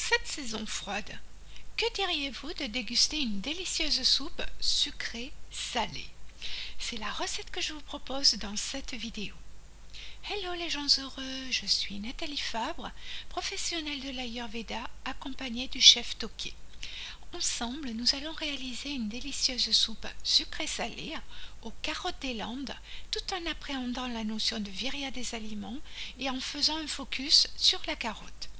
cette saison froide, que diriez-vous de déguster une délicieuse soupe sucrée-salée? C'est la recette que je vous propose dans cette vidéo. Hello les gens heureux, je suis Nathalie Fabre, professionnelle de l'Ayurveda accompagnée du chef Tokay. Ensemble, nous allons réaliser une délicieuse soupe sucrée-salée aux carottes des Landes, tout en appréhendant la notion de virya des aliments et en faisant un focus sur la carotte.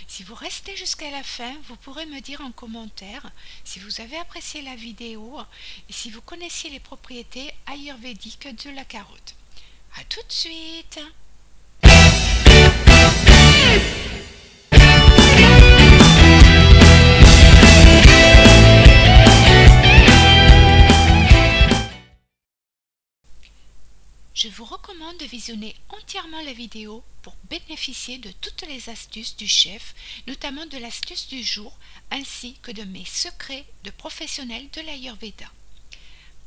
Si vous restez jusqu'à la fin, vous pourrez me dire en commentaire si vous avez apprécié la vidéo et si vous connaissiez les propriétés ayurvédiques de la carotte. A tout de suite! Je vous recommande de visionner entièrement la vidéo pour bénéficier de toutes les astuces du chef, notamment de l'astuce du jour, ainsi que de mes secrets de professionnel de l'Ayurveda.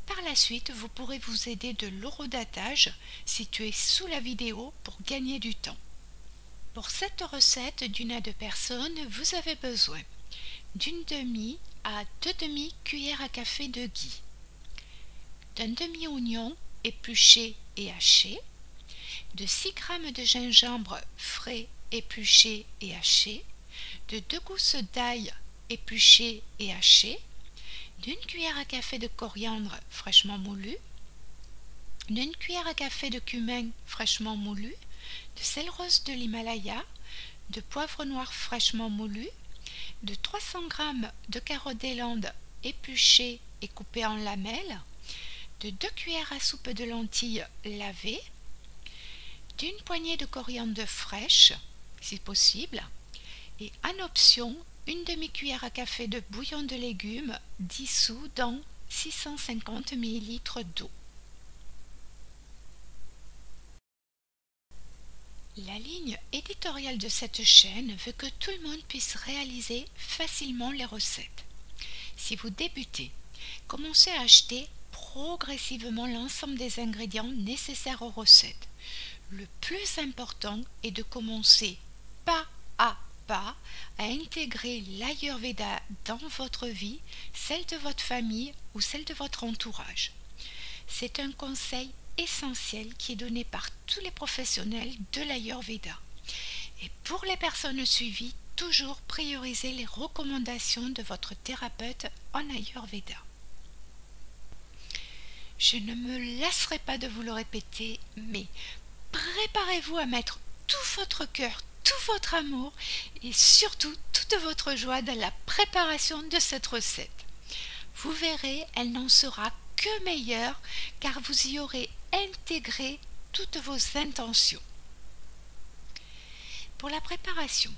Par la suite, vous pourrez vous aider de l'horodatage situé sous la vidéo pour gagner du temps. Pour cette recette d'une à deux personnes, vous avez besoin d'une demi à deux demi-cuillères à café de ghee, d'un demi-oignon épluché et haché, de 6 g de gingembre frais épluché et haché, de 2 gousses d'ail épluchées et hachées, d'une cuillère à café de coriandre fraîchement moulu, d'une cuillère à café de cumin fraîchement moulu, de sel rose de l'Himalaya, de poivre noir fraîchement moulu, de 300 g de carottes des Landes épluchées et coupées en lamelles, de 2 cuillères à soupe de lentilles lavées, d'une poignée de coriandre fraîche, si possible, et en option, une demi-cuillère à café de bouillon de légumes dissous dans 650 ml d'eau. La ligne éditoriale de cette chaîne veut que tout le monde puisse réaliser facilement les recettes. Si vous débutez, commencez à acheter progressivement l'ensemble des ingrédients nécessaires aux recettes. Le plus important est de commencer pas à pas à intégrer l'Ayurveda dans votre vie, celle de votre famille ou celle de votre entourage. C'est un conseil essentiel qui est donné par tous les professionnels de l'Ayurveda. Et pour les personnes suivies, toujours prioriser les recommandations de votre thérapeute en Ayurveda. Je ne me lasserai pas de vous le répéter, mais préparez-vous à mettre tout votre cœur, tout votre amour et surtout toute votre joie dans la préparation de cette recette. Vous verrez, elle n'en sera que meilleure car vous y aurez intégré toutes vos intentions. Pour la préparation,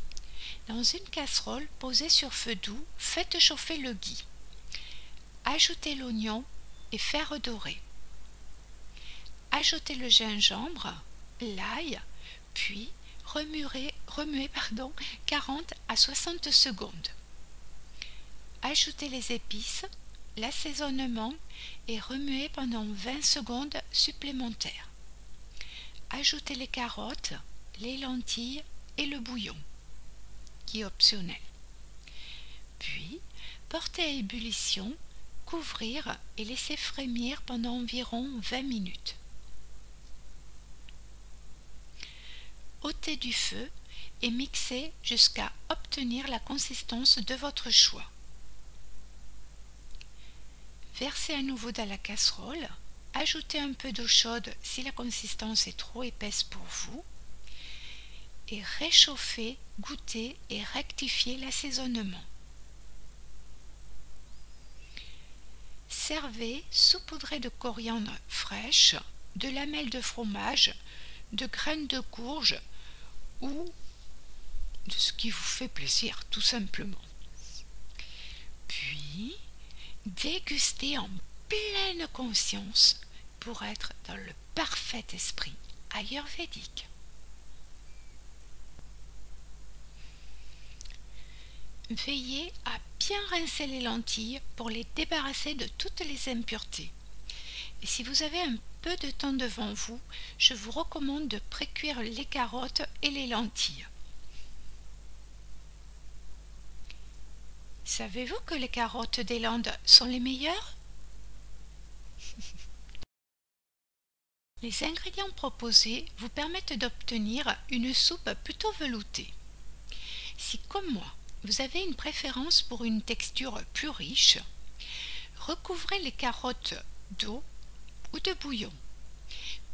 dans une casserole posée sur feu doux, faites chauffer le ghee. Ajoutez l'oignon et faire redorer. Ajoutez le gingembre, l'ail, puis remuez 40 à 60 secondes. Ajoutez les épices, l'assaisonnement et remuez pendant 20 secondes supplémentaires. Ajoutez les carottes, les lentilles et le bouillon, qui est optionnel. Puis, portez à ébullition, couvrir et laisser frémir pendant environ 20 minutes. Ôtez du feu et mixez jusqu'à obtenir la consistance de votre choix. Versez à nouveau dans la casserole, ajoutez un peu d'eau chaude si la consistance est trop épaisse pour vous et réchauffez, goûtez et rectifiez l'assaisonnement. Servez saupoudré de coriandre fraîche, de lamelles de fromage, de graines de courge ou de ce qui vous fait plaisir, tout simplement. Puis, dégustez en pleine conscience pour être dans le parfait esprit ayurvédique. Veillez à bien rincer les lentilles pour les débarrasser de toutes les impuretés. Et si vous avez un peu de temps devant vous, je vous recommande de pré-cuire les carottes et les lentilles. Savez-vous que les carottes des Landes sont les meilleures? Les ingrédients proposés vous permettent d'obtenir une soupe plutôt veloutée. Si, comme moi, vous avez une préférence pour une texture plus riche, recouvrez les carottes d'eau ou de bouillon.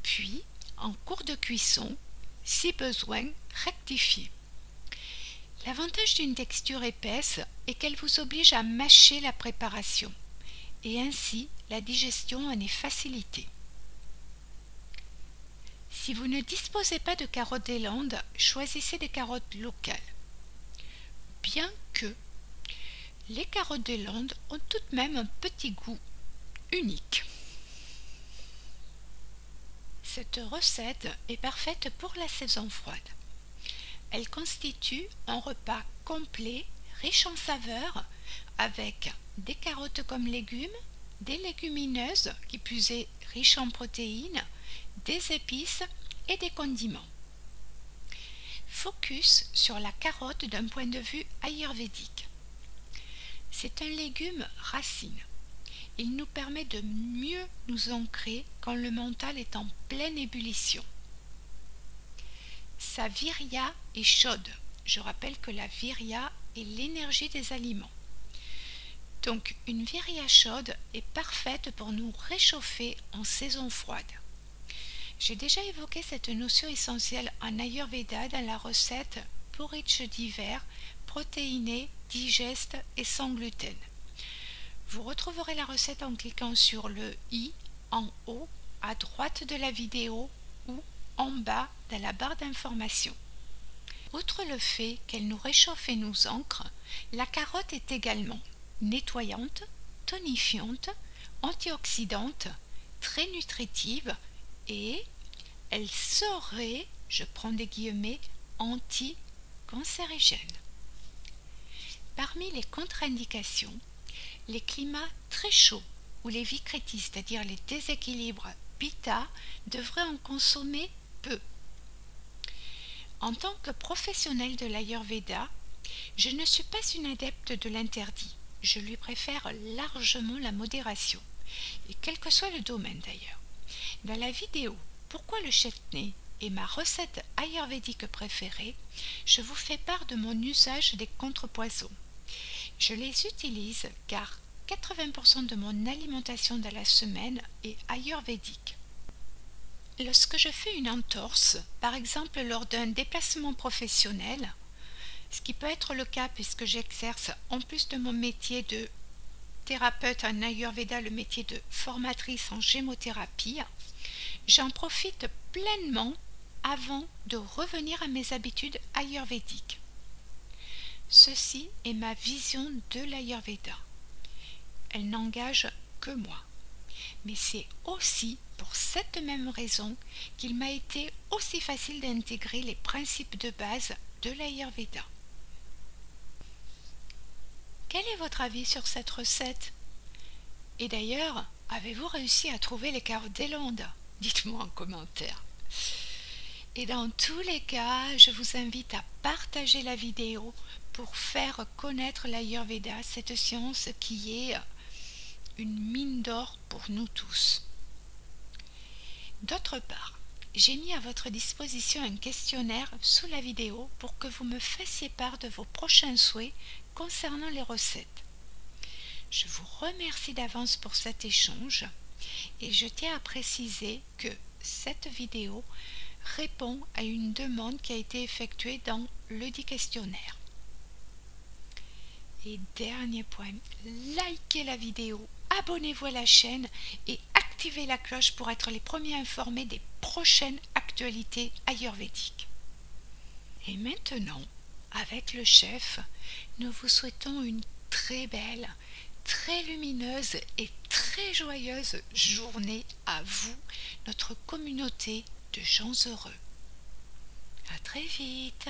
Puis, en cours de cuisson, si besoin, rectifiez. L'avantage d'une texture épaisse est qu'elle vous oblige à mâcher la préparation, et ainsi la digestion en est facilitée. Si vous ne disposez pas de carottes des Landes, choisissez des carottes locales. Bien que les carottes des Landes ont tout de même un petit goût unique. Cette recette est parfaite pour la saison froide. Elle constitue un repas complet, riche en saveurs, avec des carottes comme légumes, des légumineuses, qui plus est riches en protéines, des épices et des condiments. Focus sur la carotte d'un point de vue ayurvédique. C'est un légume racine. Il nous permet de mieux nous ancrer quand le mental est en pleine ébullition. Sa virya est chaude. Je rappelle que la virya est l'énergie des aliments. Donc une virya chaude est parfaite pour nous réchauffer en saison froide. J'ai déjà évoqué cette notion essentielle en Ayurveda dans la recette porridge d'hiver, protéiné, digeste et sans gluten. Vous retrouverez la recette en cliquant sur le i en haut à droite de la vidéo ou en bas dans la barre d'information. Outre le fait qu'elle nous réchauffe et nous ancre, la carotte est également nettoyante, tonifiante, antioxydante, très nutritive et elle serait, je prends des guillemets, anti-cancérigène. Parmi les contre-indications, les climats très chauds ou les vicréties, c'est-à-dire les déséquilibres pitta, devraient en consommer peu. En tant que professionnelle de l'Ayurveda, je ne suis pas une adepte de l'interdit. Je lui préfère largement la modération, et quel que soit le domaine d'ailleurs. Dans la vidéo « Pourquoi le chutney ?» est ma recette ayurvédique préférée, je vous fais part de mon usage des contrepoisons. Je les utilise car 80% de mon alimentation de la semaine est ayurvédique. Lorsque je fais une entorse, par exemple lors d'un déplacement professionnel, ce qui peut être le cas puisque j'exerce en plus de mon métier de thérapeute en Ayurveda le métier de formatrice en gémothérapie, j'en profite pleinement avant de revenir à mes habitudes ayurvédiques. Ceci est ma vision de l'Ayurveda. Elle n'engage que moi. Mais c'est aussi pour cette même raison qu'il m'a été aussi facile d'intégrer les principes de base de l'Ayurveda. Quel est votre avis sur cette recette? Et d'ailleurs, avez-vous réussi à trouver les carottes des Landes? Dites-moi en commentaire. Et dans tous les cas, je vous invite à partager la vidéo pour faire connaître l'Ayurveda, cette science qui est une mine d'or pour nous tous. D'autre part, j'ai mis à votre disposition un questionnaire sous la vidéo pour que vous me fassiez part de vos prochains souhaits concernant les recettes. Je vous remercie d'avance pour cet échange et je tiens à préciser que cette vidéo répond à une demande qui a été effectuée dans le dit questionnaire. Et dernier point, likez la vidéo, abonnez-vous à la chaîne et activez la cloche pour être les premiers informés des prochaines actualités ayurvédiques. Et maintenant, avec le chef, nous vous souhaitons une très belle, très lumineuse et très joyeuse journée à vous, notre communauté de gens heureux. À très vite.